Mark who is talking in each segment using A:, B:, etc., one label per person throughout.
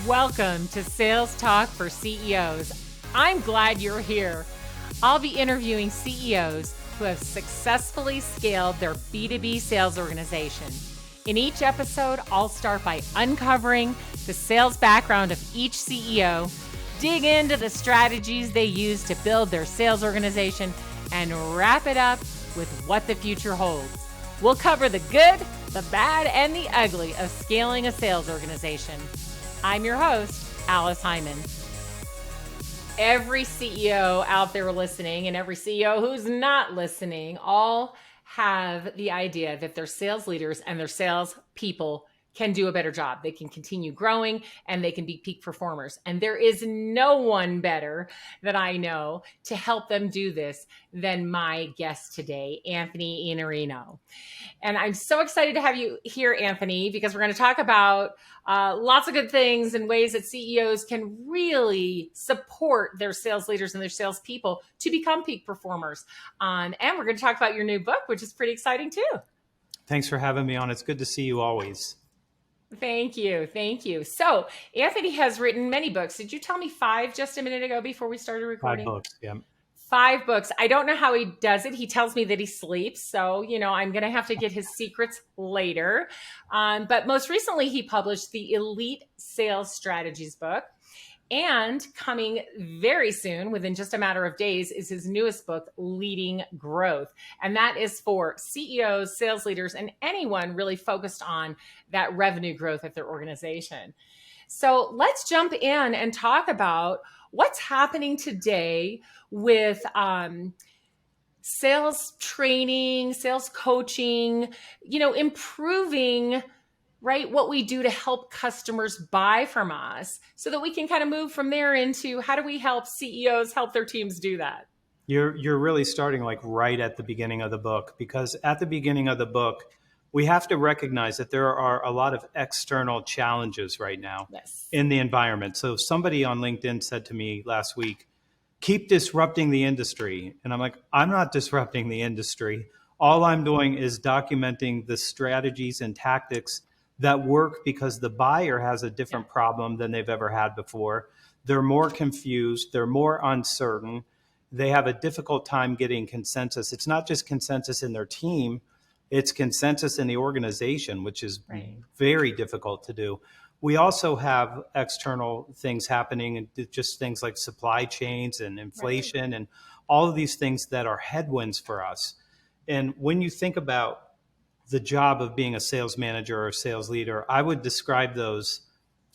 A: Welcome to Sales Talk for CEOs. I'm glad you're here. I'll be interviewing CEOs who have successfully scaled their B2B sales organization. In each episode, I'll start by uncovering the sales background of each CEO, dig into the strategies they use to build their sales organization, and wrap it up with what the future holds. We'll cover the good, the bad, and the ugly of scaling a sales organization. I'm your host, Alice Hyman. Every CEO out there listening and every CEO who's not listening all have the idea that their sales leaders and their sales people can do a better job. They can continue growing and they can be peak performers. And there is no one better that I know to help them do this than my guest today, Anthony Iannarino. And I'm so excited to have you here, Anthony, because we're going to talk about lots of good things and ways that CEOs can really support their sales leaders and their sales people to become peak performers. And we're going to talk about your new book, which is pretty exciting too.
B: Thanks for having me on. It's good to see you always.
A: Thank you. Thank you. So Anthony has written many books. Did you tell me 5 just a minute ago before we started recording?
B: 5 books, yeah.
A: 5 books. I don't know how he does it. He tells me that he sleeps. So, I'm going to have to get his secrets later. But most recently, he published the Elite Sales Strategies book. And coming very soon, within just a matter of days, is his newest book, Leading Growth. And that is for CEOs, sales leaders, and anyone really focused on that revenue growth at their organization. So let's jump in and talk about what's happening today with sales training, sales coaching, improving what we do to help customers buy from us so that we can kind of move from there into how do we help CEOs help their teams do that?
B: You're really starting right at the beginning of the book, because at the beginning of the book, we have to recognize that there are a lot of external challenges right now in the environment. So somebody on LinkedIn said to me last week, keep disrupting the industry. And I'm like, I'm not disrupting the industry. All I'm doing is documenting the strategies and tactics that work because the buyer has a different problem than they've ever had before. They're more confused. They're more uncertain. They have a difficult time getting consensus. It's not just consensus in their team. It's consensus in the organization, which is very difficult to do. We also have external things happening, and just things like supply chains and inflation and all of these things that are headwinds for us. And when you think about the job of being a sales manager or a sales leader, I would describe those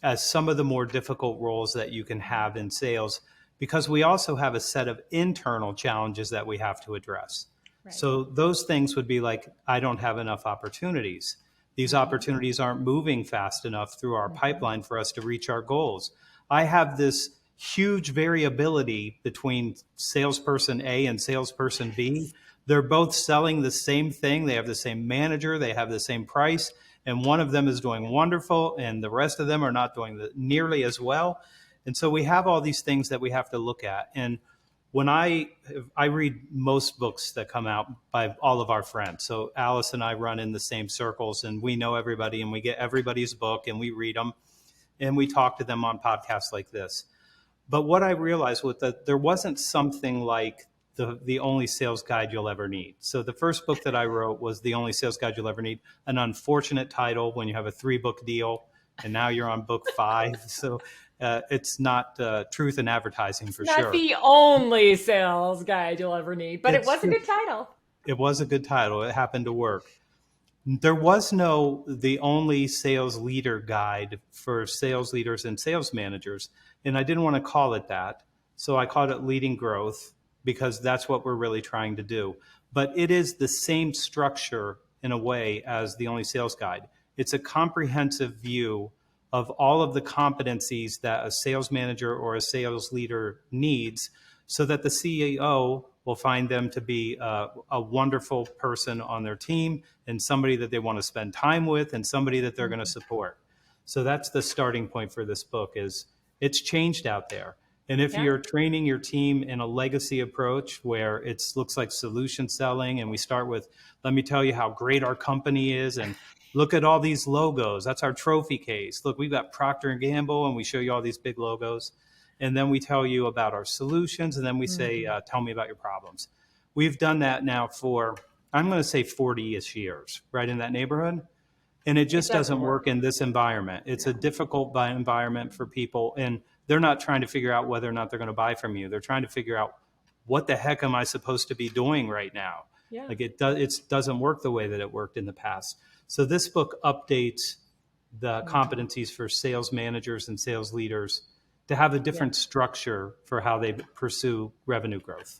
B: as some of the more difficult roles that you can have in sales, because we also have a set of internal challenges that we have to address. So those things would be like, I don't have enough opportunities. These opportunities aren't moving fast enough through our pipeline for us to reach our goals. I have this huge variability between salesperson A and salesperson B. They're both selling the same thing. They have the same manager. They have the same price. And one of them is doing wonderful, and the rest of them are not doing nearly as well. And so we have all these things that we have to look at. And when I read most books that come out by all of our friends. So Alice and I run in the same circles, and we know everybody, and we get everybody's book, and we read them, and we talk to them on podcasts like this. But what I realized was that there wasn't something like the only sales guide you'll ever need. So the first book that I wrote was The Only Sales Guide You'll Ever Need, an unfortunate title when you have a 3-book deal, and now you're on book 5. So it's not truth in advertising for sure.
A: Not the only sales guide you'll ever need, but it was a good title.
B: It was a good title. It happened to work. There was no The Only Sales Leader Guide for sales leaders and sales managers, and I didn't want to call it that. So I called it Leading Growth, because that's what we're really trying to do. But it is the same structure in a way as The Only Sales Guide. It's a comprehensive view of all of the competencies that a sales manager or a sales leader needs, so that the CEO will find them to be a wonderful person on their team, and somebody that they want to spend time with, and somebody that they're going to support. So that's the starting point for this book. Is it's changed out there. And if you're training your team in a legacy approach where it looks like solution selling, and we start with, let me tell you how great our company is, and Look at all these logos. That's our trophy case. Look, we've got Procter and Gamble, and we show you all these big logos. And then we tell you about our solutions, and then we say, tell me about your problems. We've done that now for, I'm going to say 40-ish years, right in that neighborhood. And it just doesn't work in this environment. It's a difficult environment for people, and they're not trying to figure out whether or not they're going to buy from you. They're trying to figure out, what the heck am I supposed to be doing right now? Yeah. Like it doesn't work the way that it worked in the past. So this book updates the competencies for sales managers and sales leaders to have a different structure for how they pursue revenue growth.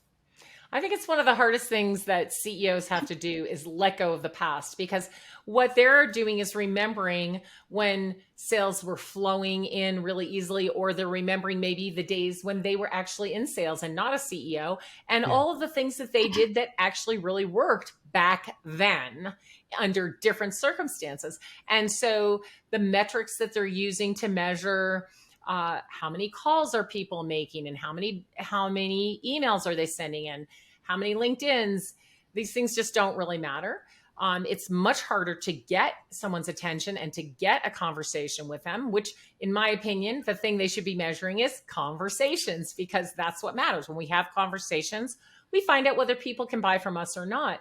A: I think it's one of the hardest things that CEOs have to do is let go of the past, because what they're doing is remembering when sales were flowing in really easily, or they're remembering maybe the days when they were actually in sales and not a CEO, and all of the things that they did that actually really worked back then under different circumstances. And so the metrics that they're using to measure how many calls are people making, and how many emails are they sending in, how many LinkedIns, these things just don't really matter. It's much harder to get someone's attention and to get a conversation with them, which in my opinion, the thing they should be measuring is conversations, because that's what matters. When we have conversations, we find out whether people can buy from us or not.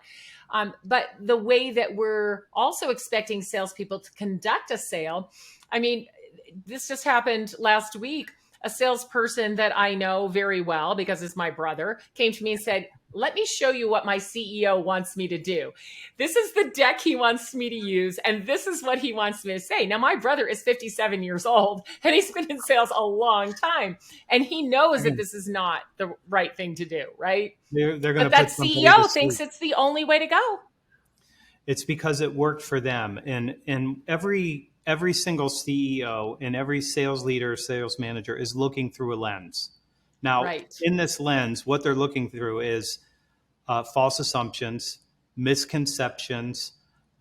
A: But the way that we're also expecting salespeople to conduct a sale, I mean, this just happened last week. A salesperson that I know very well, because it's my brother, came to me and said, let me show you what my CEO wants me to do. This is the deck he wants me to use, and this is what he wants me to say. Now, my brother is 57 years old, and he's been in sales a long time, and he knows that this is not the right thing to do, right?
B: They're going
A: but that CEO thinks it's the only way to go.
B: It's because it worked for them. And every single CEO and every sales leader, sales manager is looking through a lens. Now, in this lens, what they're looking through is false assumptions, misconceptions,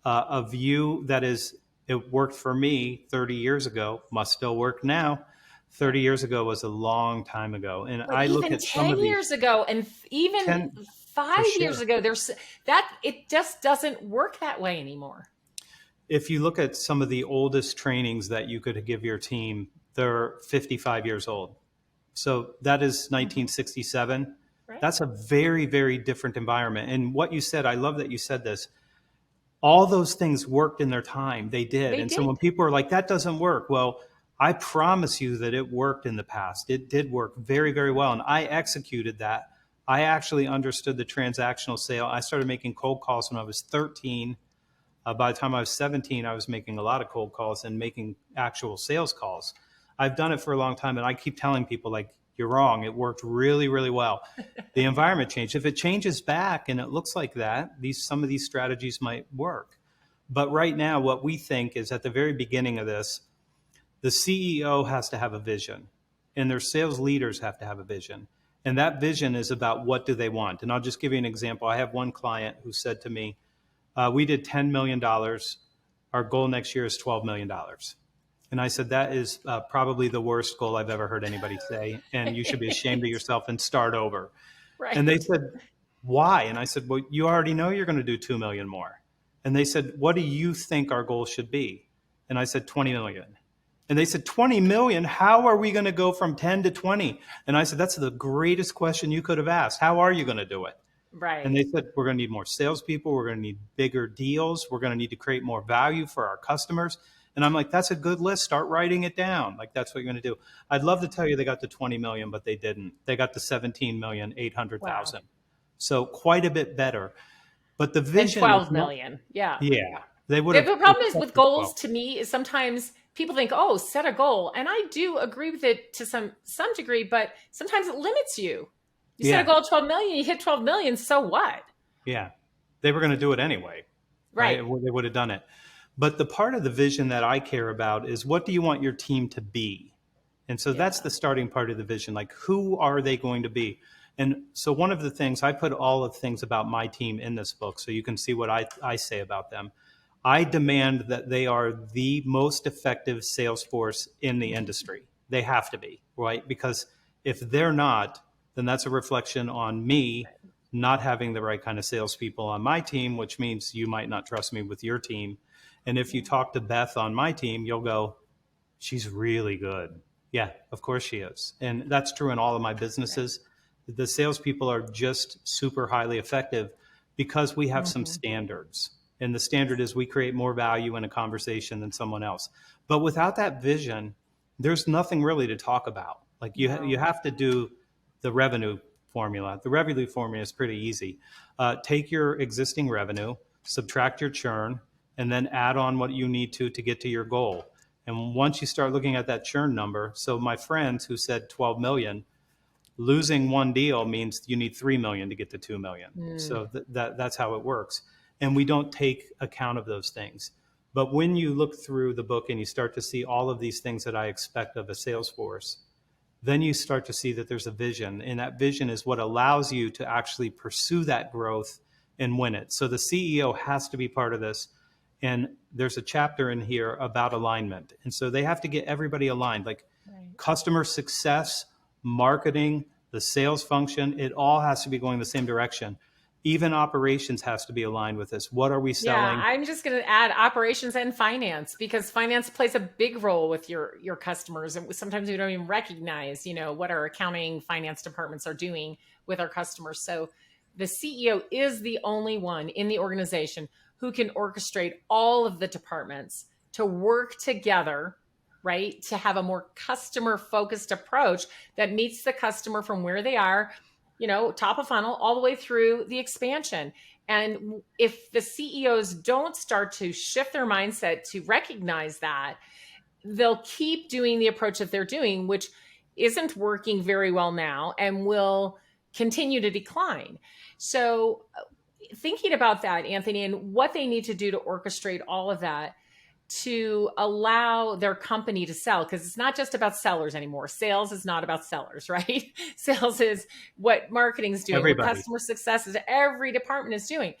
B: a view that is, it worked for me 30 years ago, must still work now. 30 years ago was a long time ago. And I look at some of these. 10
A: years ago, and even 5 years ago, it just doesn't work that way anymore.
B: If you look at some of the oldest trainings that you could give your team, they're 55 years old. So that is 1967. Right. That's a very, very different environment. And what you said, I love that you said this. All those things worked in their time. They did. So when people are like, that doesn't work. Well, I promise you that it worked in the past. It did work very, very well. And I executed that. I actually understood the transactional sale. I started making cold calls when I was 13. By the time I was 17, I was making a lot of cold calls and making actual sales calls. I've done it for a long time, and I keep telling people, like, you're wrong. It worked really, really well. The environment changed. If it changes back and it looks like that, some of these strategies might work. But right now, what we think is at the very beginning of this, the CEO has to have a vision, and their sales leaders have to have a vision. And that vision is about what do they want. And I'll just give you an example. I have one client who said to me, we did $10 million. Our goal next year is $12 million. And I said, that is probably the worst goal I've ever heard anybody say. And you should be ashamed of yourself and start over. Right. And they said, why? And I said, well, you already know you're going to do 2 million more. And they said, what do you think our goal should be? And I said, 20 million. And they said, 20 million? How are we going to go from 10 to 20? And I said, that's the greatest question you could have asked. How are you going to do it?
A: Right.
B: And they said, we're going to need more salespeople. We're going to need bigger deals. We're going to need to create more value for our customers. And I'm like, that's a good list. Start writing it down. Like, that's what you're going to do. I'd love to tell you they got to 20 million, but they didn't. They got to 17,800,000. Wow. So quite a bit better. But the vision.
A: And 12 million. Yeah.
B: Yeah. They would have.
A: The problem is with goals, to me, is sometimes people think, oh, set a goal. And I do agree with it to some degree, but sometimes it limits you. You set a goal of 12 million, you hit 12 million, so what?
B: Yeah. They were going to do it anyway. Right. They would have done it. But the part of the vision that I care about is, what do you want your team to be? And so that's the starting part of the vision. Like, who are they going to be? And so one of the things, I put all of the things about my team in this book so you can see what I say about them. I demand that they are the most effective sales force in the industry. They have to be, right? Because if they're not, then that's a reflection on me not having the right kind of salespeople on my team, which means you might not trust me with your team. And if you talk to Beth on my team, you'll go, she's really good. Yeah, of course she is. And that's true in all of my businesses. Right. The salespeople are just super highly effective because we have some standards. And the standard is we create more value in a conversation than someone else. But without that vision, there's nothing really to talk about. Like you have to do the revenue formula. The revenue formula is pretty easy. Take your existing revenue, subtract your churn, and then add on what you need to get to your goal. And once you start looking at that churn number, so my friends who said 12 million, losing one deal means you need 3 million to get to 2 million. So that's how it works. And we don't take account of those things. But when you look through the book and you start to see all of these things that I expect of a sales force, then you start to see that there's a vision. And that vision is what allows you to actually pursue that growth and win it. So the CEO has to be part of this. And there's a chapter in here about alignment. And so they have to get everybody aligned, like customer success, marketing, the sales function, it all has to be going the same direction. Even operations has to be aligned with this. What are we selling?
A: Yeah, I'm just going to add operations and finance, because finance plays a big role with your customers. And sometimes we don't even recognize, what our accounting finance departments are doing with our customers. So the CEO is the only one in the organization who can orchestrate all of the departments to work together, right? To have a more customer-focused approach that meets the customer from where they are, top of funnel, all the way through the expansion. And if the CEOs don't start to shift their mindset to recognize that, they'll keep doing the approach that they're doing, which isn't working very well now and will continue to decline. So thinking about that, Anthony, and what they need to do to orchestrate all of that to allow their company to sell, because it's not just about sellers anymore. Sales is not about sellers, right? Sales is what marketing's doing, what customer success is, every department is doing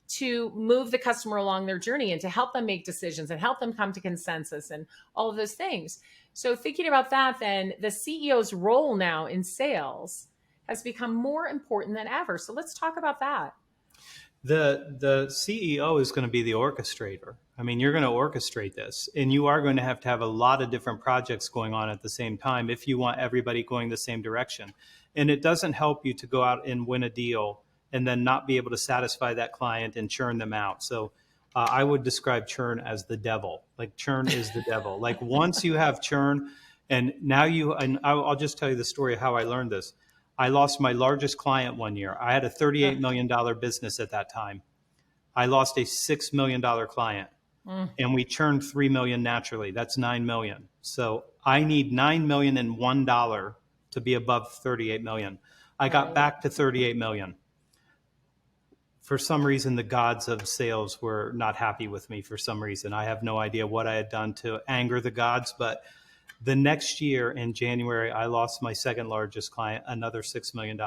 A: to move the customer along their journey and to help them make decisions and help them come to consensus and all of those things. So thinking about that, then the CEO's role now in sales has become more important than ever. So let's talk about that.
B: The CEO is going to be the orchestrator. I mean, you're going to orchestrate this, and you are going to have a lot of different projects going on at the same time if you want everybody going the same direction. And it doesn't help you to go out and win a deal and then not be able to satisfy that client and churn them out. So I would describe churn as the devil. Like churn is the devil. Like once you have churn, and now and I'll just tell you the story of how I learned this. I lost my largest client one year. I had a $38 million business at that time. I lost a $6 million client, and we churned $3 million naturally. That's $9 million. So I need $9 million and $1 to be above $38 million. I got back to $38 million. For some reason, the gods of sales were not happy with me for some reason. I have no idea what I had done to anger the gods, but the next year in January, I lost my second largest client, another $6 million.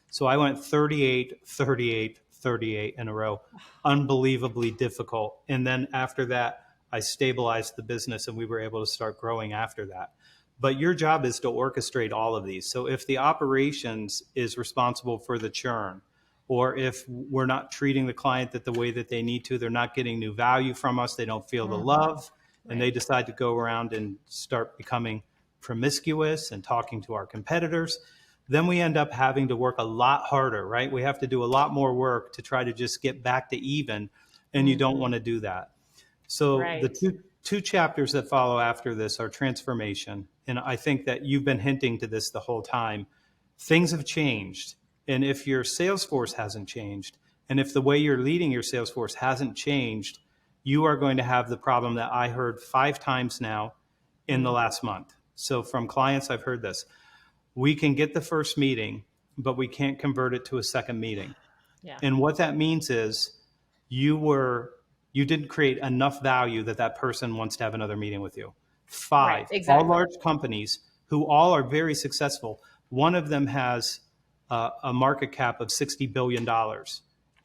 B: So I went 38, 38, 38 in a row. Unbelievably difficult. And then after that, I stabilized the business and we were able to start growing after that. But your job is to orchestrate all of these. So if the operations is responsible for the churn, or if we're not treating the client the way that they need to, they're not getting new value from us, they don't feel the love, and they decide to go around and start becoming promiscuous and talking to our competitors, then we end up having to work a lot harder, right? We have to do a lot more work to try to just get back to even, and you don't want to do that. So the two chapters that follow after this are transformation. And I think that you've been hinting to this the whole time. Things have changed. And if your sales force hasn't changed, and if the way you're leading your sales force hasn't changed, you are going to have the problem that I heard 5 times now in the last month. So from clients, I've heard this. We can get the first meeting, but we can't convert it to a second meeting. Yeah. And what that means is you didn't create enough value that person wants to have another meeting with you. 5, all large companies who all are very successful. One of them has a market cap of $60 billion,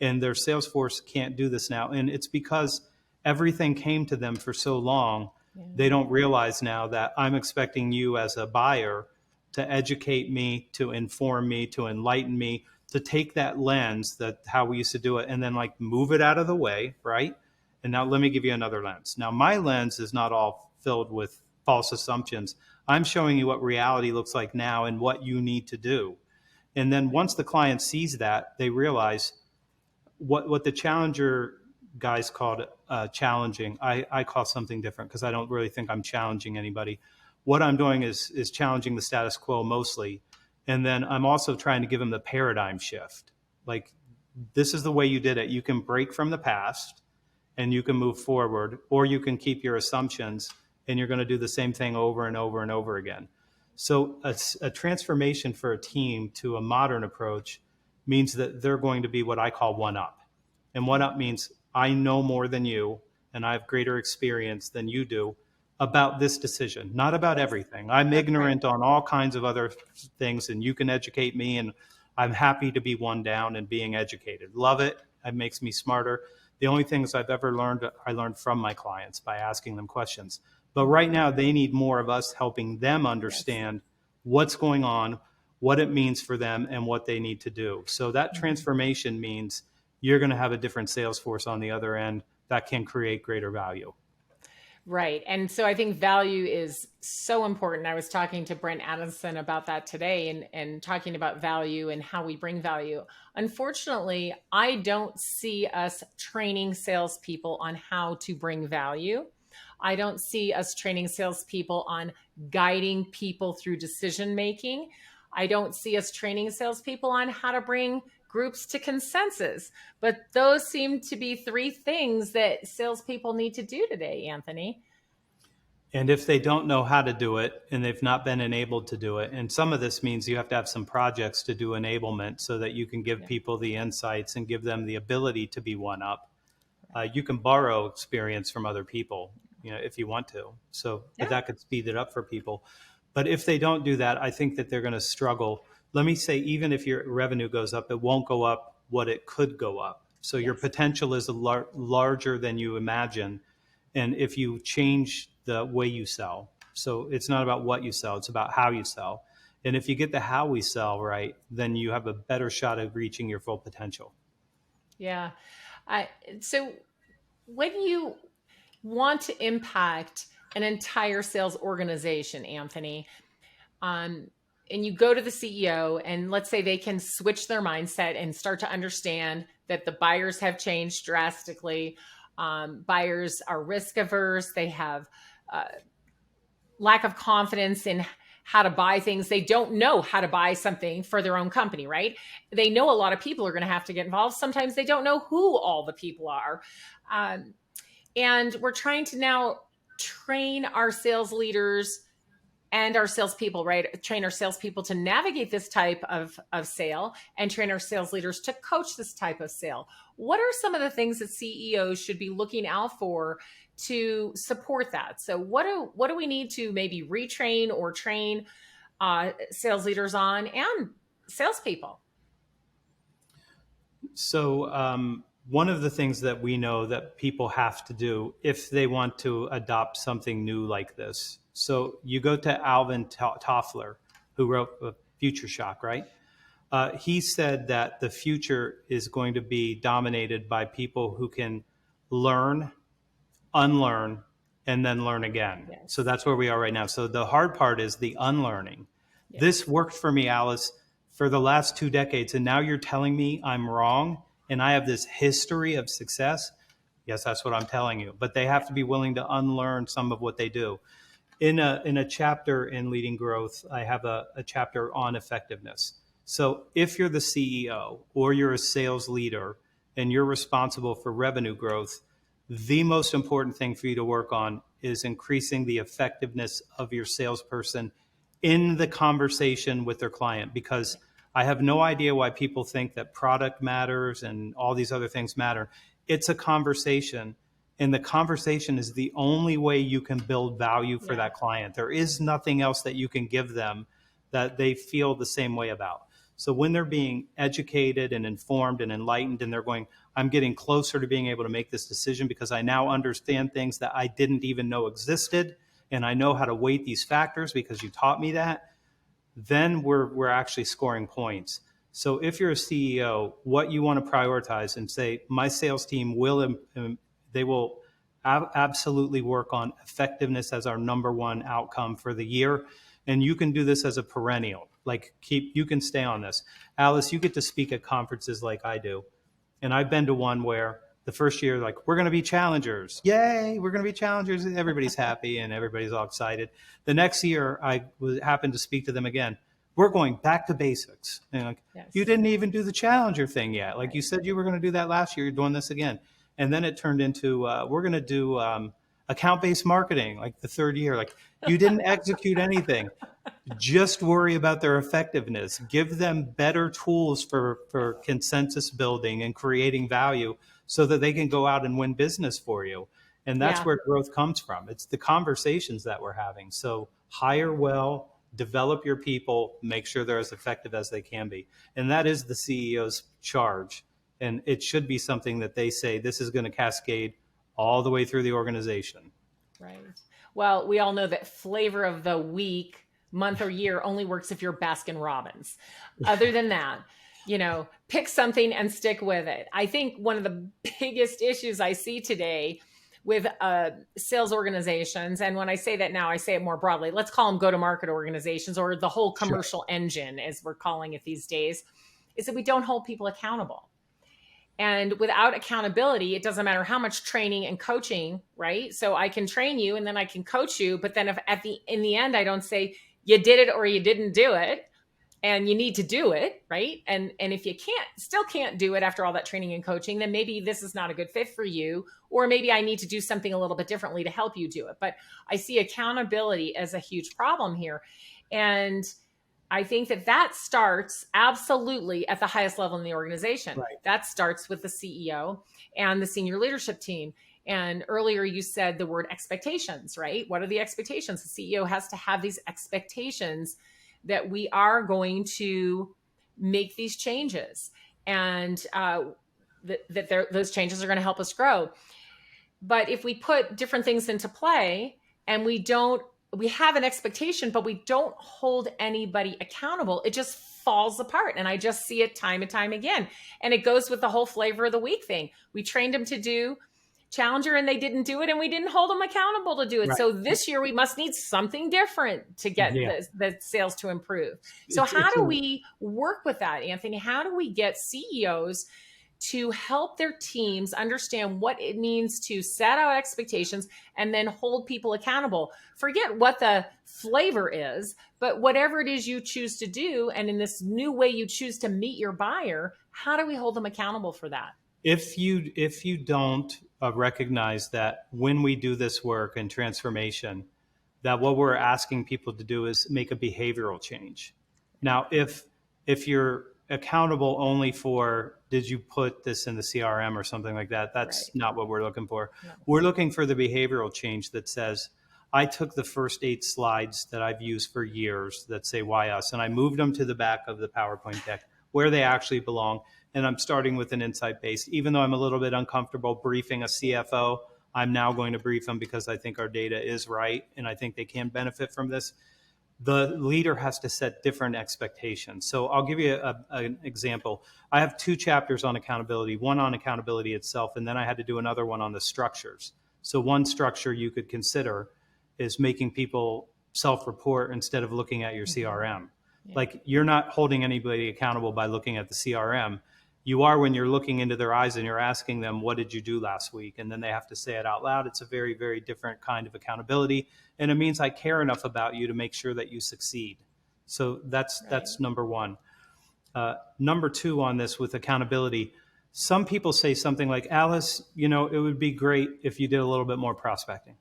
B: and their sales force can't do this now. And it's because everything came to them for so long, they don't realize now that I'm expecting you as a buyer to educate me, to inform me, to enlighten me, to take that lens, that how we used to do it, and then like move it out of the way, right? And now let me give you another lens. Now, my lens is not all filled with false assumptions. I'm showing you what reality looks like now and what you need to do. And then once the client sees that, they realize what the challenger guys called challenging. I call something different because I don't really think I'm challenging anybody. What I'm doing is challenging the status quo mostly. And then I'm also trying to give them the paradigm shift. Like, this is the way you did it. You can break from the past and you can move forward, or you can keep your assumptions and you're going to do the same thing over and over and over again. So a transformation for a team to a modern approach means that they're going to be what I call one up. And one up means I know more than you and I have greater experience than you do about this decision, not about everything. I'm ignorant on all kinds of other things, and you can educate me, and I'm happy to be one down and being educated. Love it. It makes me smarter. The only things I've ever learned, I learned from my clients by asking them questions. But right now, they need more of us helping them understand what's going on, what it means for them, and what they need to do. So that transformation means you're going to have a different sales force on the other end that can create greater value.
A: Right. And so I think value is so important. I was talking to Brent Addison about that today and talking about value and how we bring value. Unfortunately, I don't see us training salespeople on how to bring value. I don't see us training salespeople on guiding people through decision making. I don't see us training salespeople on how to bring groups to consensus. But those seem to be three things that salespeople need to do today, Anthony.
B: And if they don't know how to do it and they've not been enabled to do it, and some of this means you have to have some projects to do enablement so that you can give people the insights and give them the ability to be one up. You can borrow experience from other people, if you want to. So but that could speed it up for people. But if they don't do that, I think that they're going to struggle. Let me say, even if your revenue goes up, it won't go up what it could go up. So your potential is larger than you imagine. And if you change the way you sell, so it's not about what you sell, it's about how you sell. And if you get the how we sell right, then you have a better shot of reaching your full potential.
A: Yeah. So when you want to impact an entire sales organization, Anthony, and you go to the CEO and let's say they can switch their mindset and start to understand that the buyers have changed drastically. Buyers are risk averse. They have lack of confidence in how to buy things. They don't know how to buy something for their own company, right? They know a lot of people are going to have to get involved. Sometimes they don't know who all the people are. And we're trying to now train our sales leaders and our salespeople, right? Train our salespeople to navigate this type of sale and train our sales leaders to coach this type of sale. What are some of the things that CEOs should be looking out for to support that? So what do we need to maybe retrain or train sales leaders on and salespeople?
B: So one of the things that we know that people have to do if they want to adopt something new like this. So you go to Alvin Toffler, who wrote Future Shock, right? He said that the future is going to be dominated by people who can learn, unlearn, and then learn again. Yes. So that's where we are right now. So the hard part is the unlearning. Yes. This worked for me, Alice, for the last 2 decades. And now you're telling me I'm wrong and I have this history of success. Yes, that's what I'm telling you. But they have to be willing to unlearn some of what they do. In a chapter in Leading Growth, I have a chapter on effectiveness. So if you're the CEO or you're a sales leader and you're responsible for revenue growth, the most important thing for you to work on is increasing the effectiveness of your salesperson in the conversation with their client. Because I have no idea why people think that product matters and all these other things matter. It's a conversation. And the conversation is the only way you can build value for that client. There is nothing else that you can give them that they feel the same way about. So when they're being educated and informed and enlightened and they're going, I'm getting closer to being able to make this decision because I now understand things that I didn't even know existed. And I know how to weight these factors because you taught me that. Then we're actually scoring points. So if you're a CEO, what you want to prioritize and say, my sales team will They will absolutely work on effectiveness as our number one outcome for the year. And you can do this as a perennial, like you can stay on this. Alice, you get to speak at conferences like I do. And I've been to one where the first year, like, we're going to be challengers. Yay, we're going to be challengers. And everybody's happy and everybody's all excited. The next year, I happened to speak to them again. We're going back to basics. And like, yes. You didn't even do the challenger thing yet. Like, right. You said you were going to do that last year. You're doing this again. And then it turned into, we're going to do account-based marketing, like the third year. Like, you didn't execute anything. Just worry about their effectiveness. Give them better tools for consensus building and creating value so that they can go out and win business for you. And that's where growth comes from. It's the conversations that we're having. So hire well, develop your people, make sure they're as effective as they can be. And that is the CEO's charge. And it should be something that they say, this is going to cascade all the way through the organization.
A: Right. Well, we all know that flavor of the week, month, or year only works if you're Baskin Robbins. Other than that, pick something and stick with it. I think one of the biggest issues I see today with sales organizations, and when I say that now, I say it more broadly, let's call them go-to-market organizations, or the whole commercial engine, as we're calling it these days, is that we don't hold people accountable. And without accountability, it doesn't matter how much training and coaching, right? So I can train you and then I can coach you, but then if in the end, I don't say you did it or you didn't do it, and you need to do it, right? And if you still can't do it after all that training and coaching, then maybe this is not a good fit for you, or maybe I need to do something a little bit differently to help you do it. But I see accountability as a huge problem here. And I think that starts absolutely at the highest level in the organization. Right. That starts with the CEO and the senior leadership team. And earlier you said the word expectations, right? What are the expectations? The CEO has to have these expectations that we are going to make these changes, and those changes are going to help us grow. But if we put different things into play and we have an expectation, but we don't hold anybody accountable, it just falls apart. And I just see it time and time again. And it goes with the whole flavor of the week thing. We trained them to do Challenger and they didn't do it, and we didn't hold them accountable to do it. Right. So this year we must need something different to get the sales to improve. So how do we work with that, Anthony? How do we get CEOs to help their teams understand what it means to set out expectations and then hold people accountable? Forget what the flavor is, but whatever it is you choose to do, and in this new way you choose to meet your buyer, how do we hold them accountable for that?
B: If you don't recognize that when we do this work and transformation, that what we're asking people to do is make a behavioral change. Now, if you're accountable only for, did you put this in the CRM or something like that, that's right. Not what we're looking for. No. We're looking for the behavioral change that says, I took the first 8 slides that I've used for years that say why us, and I moved them to the back of the PowerPoint deck where they actually belong. And I'm starting with an insight-based. Even though I'm a little bit uncomfortable briefing a CFO, I'm now going to brief them because I think our data is right and I think they can benefit from this. The leader has to set different expectations. So I'll give you an example. I have 2 chapters on accountability, one on accountability itself, and then I had to do another one on the structures. So one structure you could consider is making people self-report instead of looking at your CRM. Yeah. Like, you're not holding anybody accountable by looking at the CRM. You are when you're looking into their eyes and you're asking them, what did you do last week? And then they have to say it out loud. It's a very, very different kind of accountability. And it means I care enough about you to make sure that you succeed. So that's number one. Number 2 on this with accountability, some people say something like, Alice, it would be great if you did a little bit more prospecting.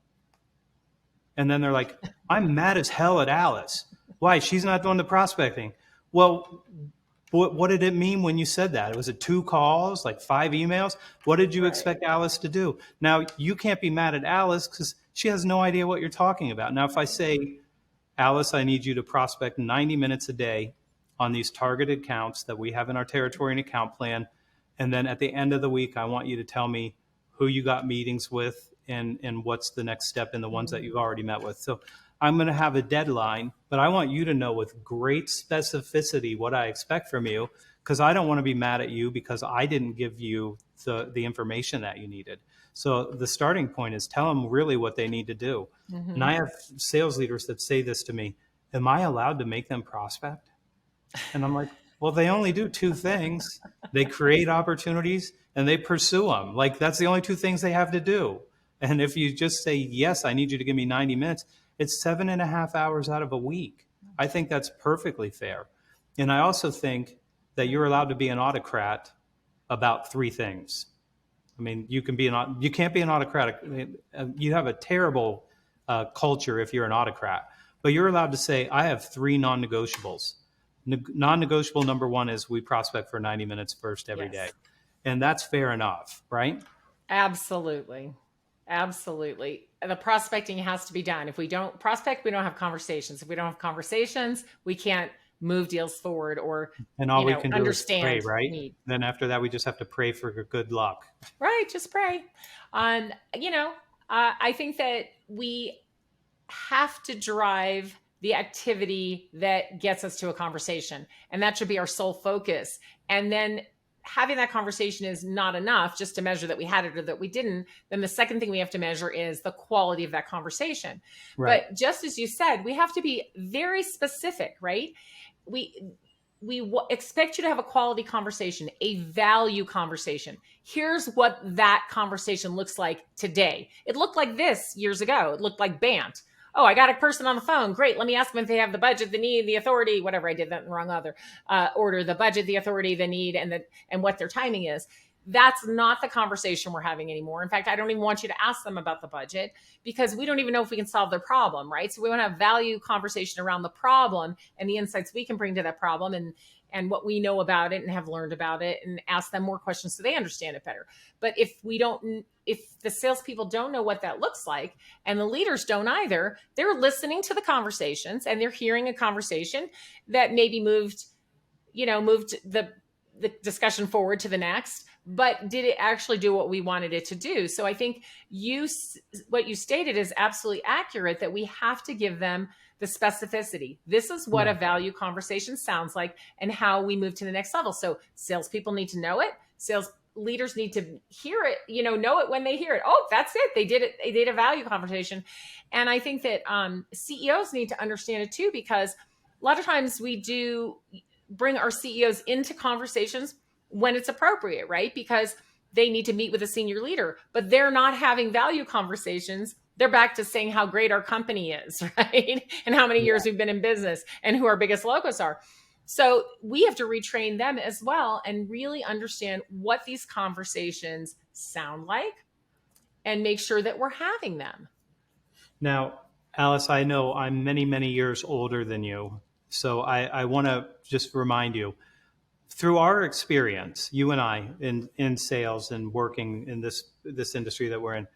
B: And then they're like, I'm mad as hell at Alice. Why? She's not doing the prospecting. Well, what did it mean when you said that? Was it 2 calls, like 5 emails? What did you expect Alice to do? Now, you can't be mad at Alice because she has no idea what you're talking about. Now, if I say, Alice, I need you to prospect 90 minutes a day on these targeted accounts that we have in our territory and account plan, and then at the end of the week, I want you to tell me who you got meetings with and what's the next step in the ones that you've already met with. So I'm going to have a deadline, but I want you to know with great specificity what I expect from you, because I don't want to be mad at you because I didn't give you the information that you needed. So the starting point is tell them really what they need to do. And I have sales leaders that say this to me, am I allowed to make them prospect? And I'm like, well, they only do two things. They create opportunities and they pursue them. Like that's the only two things they have to do. And if you just say, yes, I need you to give me 90 minutes, it's 7.5 hours out of a week. I think that's perfectly fair. And I also think that you're allowed to be an autocrat about three things. I mean, you can't be an autocratic. You have a terrible culture if you're an autocrat, but you're allowed to say, I have three non-negotiables. Non-negotiable number one is we prospect for 90 minutes first every day. And that's fair enough, right?
A: Absolutely. Absolutely. The prospecting has to be done. If we don't prospect, we don't have conversations. If we don't have conversations, we can't move deals forward or
B: we can
A: understand
B: do is pray, right?
A: Need.
B: Then after that, we just have to pray for good luck.
A: Right. Just pray. I think that we have to drive the activity that gets us to a conversation, and that should be our sole focus. And then having that conversation is not enough just to measure that we had it or that we didn't. Then the second thing we have to measure is the quality of that conversation. Right. But just as you said, we have to be very specific, right? We expect you to have a quality conversation, a value conversation. Here's what that conversation looks like today. It looked like this years ago. It looked like BANT. Oh, I got a person on the phone. Great. Let me ask them if they have the budget, the need, the authority, whatever. I did that in the wrong order, the budget, the authority, the need, and what their timing is. That's not the conversation we're having anymore. In fact, I don't even want you to ask them about the budget because we don't even know if we can solve their problem, right? So we want to have value conversation around the problem and the insights we can bring to that problem and what we know about it and have learned about it, and ask them more questions so they understand it better. But if the salespeople don't know what that looks like and the leaders don't either, they're listening to the conversations and they're hearing a conversation that maybe moved the discussion forward to the next, but did it actually do what we wanted it to do? So I think what you stated is absolutely accurate, that we have to give them the specificity. This is what a value conversation sounds like and how we move to the next level. So salespeople need to know it. Sales leaders need to hear it, know it when they hear it. Oh, that's it. They did it. They did a value conversation. And I think that CEOs need to understand it too, because a lot of times we do bring our CEOs into conversations when it's appropriate, right? Because they need to meet with a senior leader, but they're not having value conversations. They're back to saying how great our company is, right? And how many years we've been in business and who our biggest logos are. So we have to retrain them as well and really understand what these conversations sound like and make sure that we're having them.
B: Now, Alice, I know I'm many, many years older than you. So I want to just remind you, through our experience, you and I in sales and working in this industry that we're in,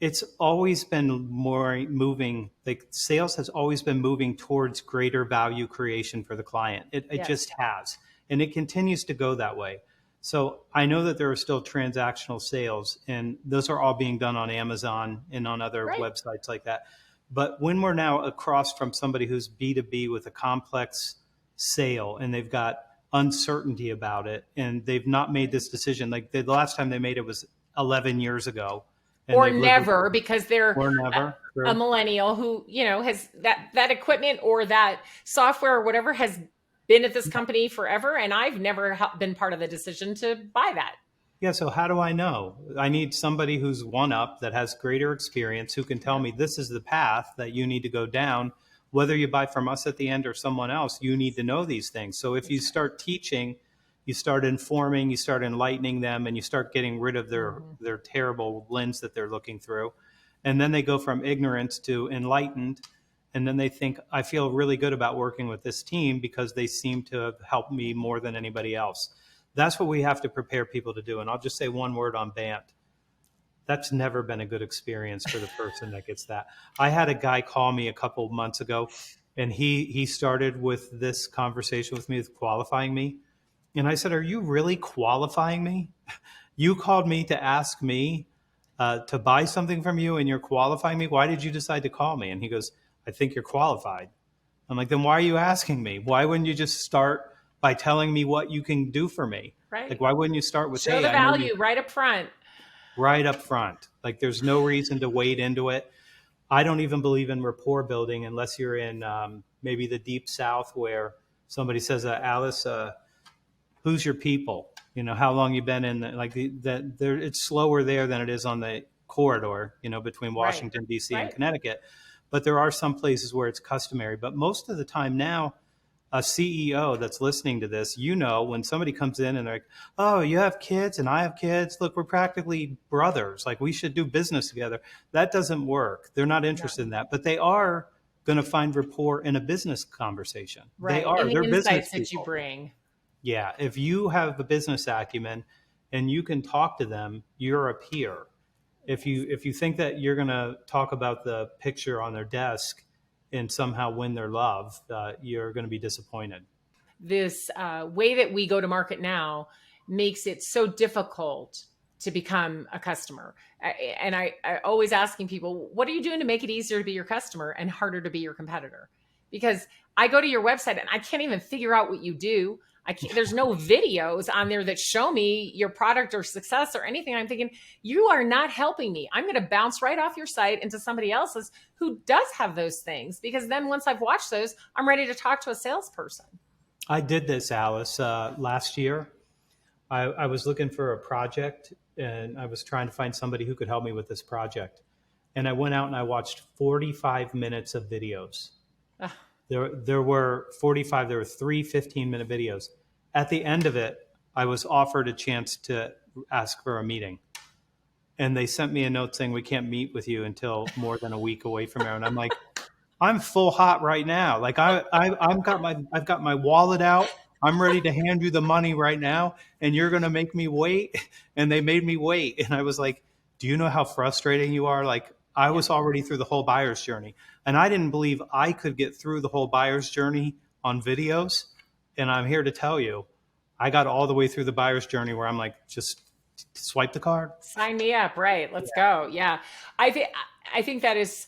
B: it's always been more moving, like sales has always been moving towards greater value creation for the client. It just has, and it continues to go that way. So I know that there are still transactional sales, and those are all being done on Amazon and on other websites like that. But when we're now across from somebody who's B2B with a complex sale and they've got uncertainty about it and they've not made this decision, like the last time they made it was 11 years ago.
A: Or never, because they're a millennial who, has that equipment or that software or whatever has been at this company forever. And I've never been part of the decision to buy that.
B: Yeah. So how do I know? I need somebody who's one up, that has greater experience, who can tell me this is the path that you need to go down. Whether you buy from us at the end or someone else, you need to know these things. So if you start teaching, you start informing, you start enlightening them, and you start getting rid of their terrible lens that they're looking through. And then they go from ignorance to enlightened. And then they think, I feel really good about working with this team because they seem to have helped me more than anybody else. That's what we have to prepare people to do. And I'll just say one word on BANT. That's never been a good experience for the person that gets that. I had a guy call me a couple months ago, and he started with this conversation with me, with qualifying me. And I said, are you really qualifying me? You called me to ask me to buy something from you, and you're qualifying me? Why did you decide to call me? And he goes, I think you're qualified. I'm like, then why are you asking me? Why wouldn't you just start by telling me what you can do for me?
A: Right.
B: Like, why wouldn't you start with,
A: show the value right up front?
B: right up front. Like there's no reason to wade into it. I don't even believe in rapport building unless you're in maybe the deep South where somebody says, Alice, who's your people? You know, how long you been in that there, it's slower there than it is on the corridor, you know, between Washington, D.C. and Connecticut. But there are some places where it's customary. But most of the time now, a CEO that's listening to this, you know, when somebody comes in and they're like, oh, you have kids and I have kids. Look, we're practically brothers. Like we should do business together. That doesn't work. They're not interested in that. But they are going to find rapport in a business conversation. They are.
A: In the
B: They're
A: insights
B: business
A: that
B: people.
A: you bring.
B: Yeah. If you have the business acumen and you can talk to them, you're a peer. If you think that you're going to talk about the picture on their desk and somehow win their love, you're going to be disappointed.
A: This way that we go to market now makes it so difficult to become a customer. And I always asking people, what are you doing to make it easier to be your customer and harder to be your competitor? Because I go to your website and I can't even figure out what you do. There's no videos on there that show me your product or success or anything. I'm thinking, you are not helping me. I'm going to bounce right off your site into somebody else's who does have those things. Because then once I've watched those, I'm ready to talk to a salesperson.
B: I did this, Alice, last year. I was looking for a project and I was trying to find somebody who could help me with this project. And I went out and I watched 45 minutes of videos. There were 45, there were 3 15-minute videos. At the end of it, I was offered a chance to ask for a meeting. And they sent me a note saying, we can't meet with you until more than a week away from here. And I'm like, I'm full hot right now. Like I've got my wallet out. I'm ready to hand you the money right now. And you're going to make me wait. And they made me wait. And I was like, do you know how frustrating you are? Like I was already through the whole buyer's journey. And I didn't believe I could get through the whole buyer's journey on videos. And I'm here to tell you, I got all the way through the buyer's journey where I'm like, just swipe the card.
A: Sign me up. Right. Let's go. Yeah. I think that is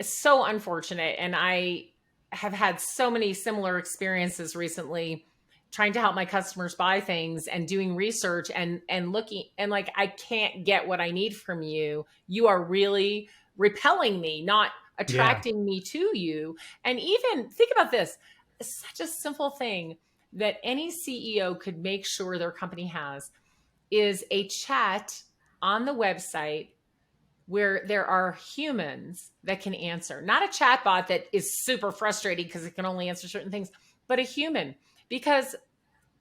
A: so unfortunate. And I have had so many similar experiences recently trying to help my customers buy things and doing research and looking and like, I can't get what I need from you. You are really repelling me, not attracting me to you. And even think about this, such a simple thing that any CEO could make sure their company has is a chat on the website where there are humans that can answer, not a chat bot that is super frustrating because it can only answer certain things, but a human. Because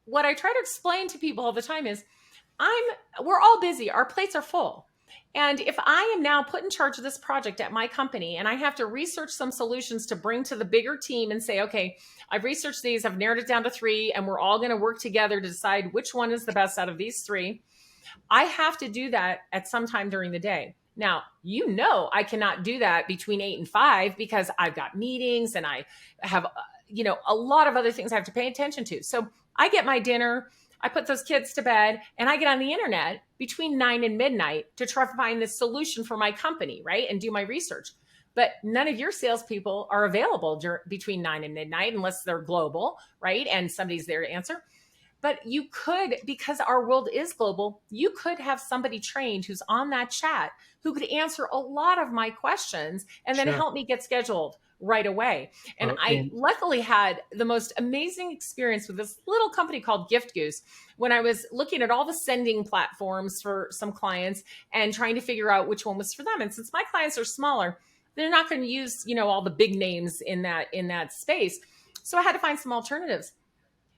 A: what I try to explain to people all the time is we're all busy. Our plates are full. And if I am now put in charge of this project at my company and I have to research some solutions to bring to the bigger team and say, okay, I've researched these, I've narrowed it down to 3, and we're all going to work together to decide which one is the best out of these 3. I have to do that at some time during the day. Now, I cannot do that between 8 and 5 because I've got meetings and I have, a lot of other things I have to pay attention to. So I get my dinner, I put those kids to bed, and I get on the internet between 9 and midnight to try to find this solution for my company, right? And do my research. But none of your salespeople are available between 9 and midnight unless they're global, right? And somebody's there to answer. But you could, because our world is global, you could have somebody trained who's on that chat who could answer a lot of my questions and then help me get scheduled right away. And I luckily had the most amazing experience with this little company called Gift Goose when I was looking at all the sending platforms for some clients and trying to figure out which one was for them. And since my clients are smaller, they're not going to use, all the big names in that space. So I had to find some alternatives.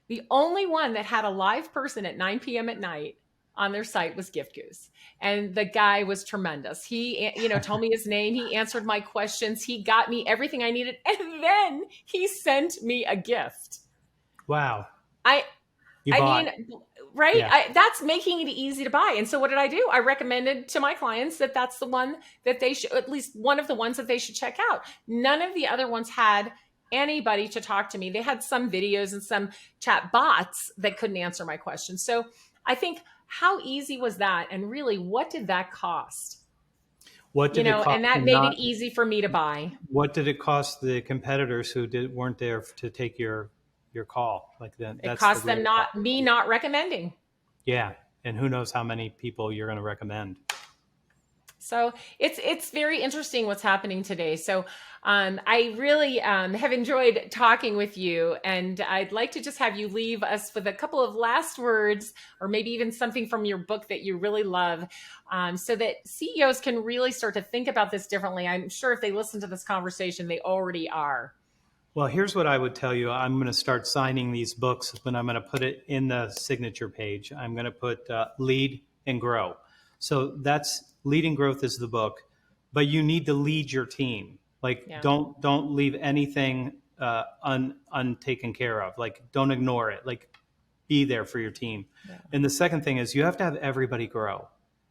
A: The only one that had a live person at 9 p.m. at night on their site was Gift Goose. And the guy was tremendous. He, told me his name. He answered my questions. He got me everything I needed. And then he sent me a gift.
B: Wow.
A: I mean, right? Yeah. That's making it easy to buy. And so what did I do? I recommended to my clients that that's the one that they should, at least one of the ones that they should check out. None of the other ones had anybody to talk to me. They had some videos and some chat bots that couldn't answer my questions. So I think, how easy was that? And really, what did that cost?
B: What did it cost?
A: And that made it easy for me to buy.
B: What did it cost the competitors who weren't there to take your call? Like that,
A: it cost them not recommending.
B: Yeah, and who knows how many people you're going to recommend.
A: So it's very interesting what's happening today. So I really have enjoyed talking with you, and I'd like to just have you leave us with a couple of last words, or maybe even something from your book that you really love, so that CEOs can really start to think about this differently. I'm sure if they listen to this conversation, they already are.
B: Well, here's what I would tell you. I'm going to start signing these books, but I'm going to put it in the signature page. I'm going to put lead and grow. So that's Lead and Growth is the book, but you need to lead your team. Like, don't leave anything untaken care of. Like, don't ignore it. Like, be there for your team. Yeah. And the second thing is you have to have everybody grow.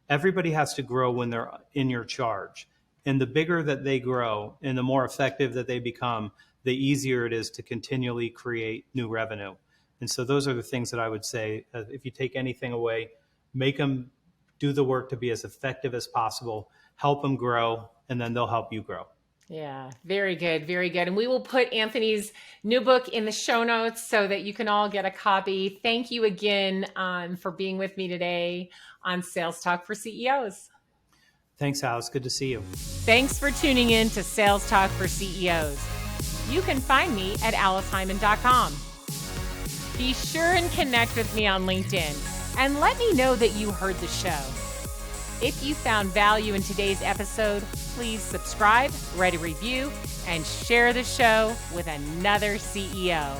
B: Everybody has to grow when they're in your charge. And the bigger that they grow and the more effective that they become, the easier it is to continually create new revenue. And so those are the things that I would say. If you take anything away, make them do the work to be as effective as possible, help them grow, and then they'll help you grow.
A: Yeah, very good, very good. And we will put Anthony's new book in the show notes so that you can all get a copy. Thank you again for being with me today on Sales Talk for CEOs.
B: Thanks, Alice. Good to see you.
A: Thanks for tuning in to Sales Talk for CEOs. You can find me at alicehyman.com. Be sure and connect with me on LinkedIn and let me know that you heard the show. If you found value in today's episode, please subscribe, write a review, and share the show with another CEO.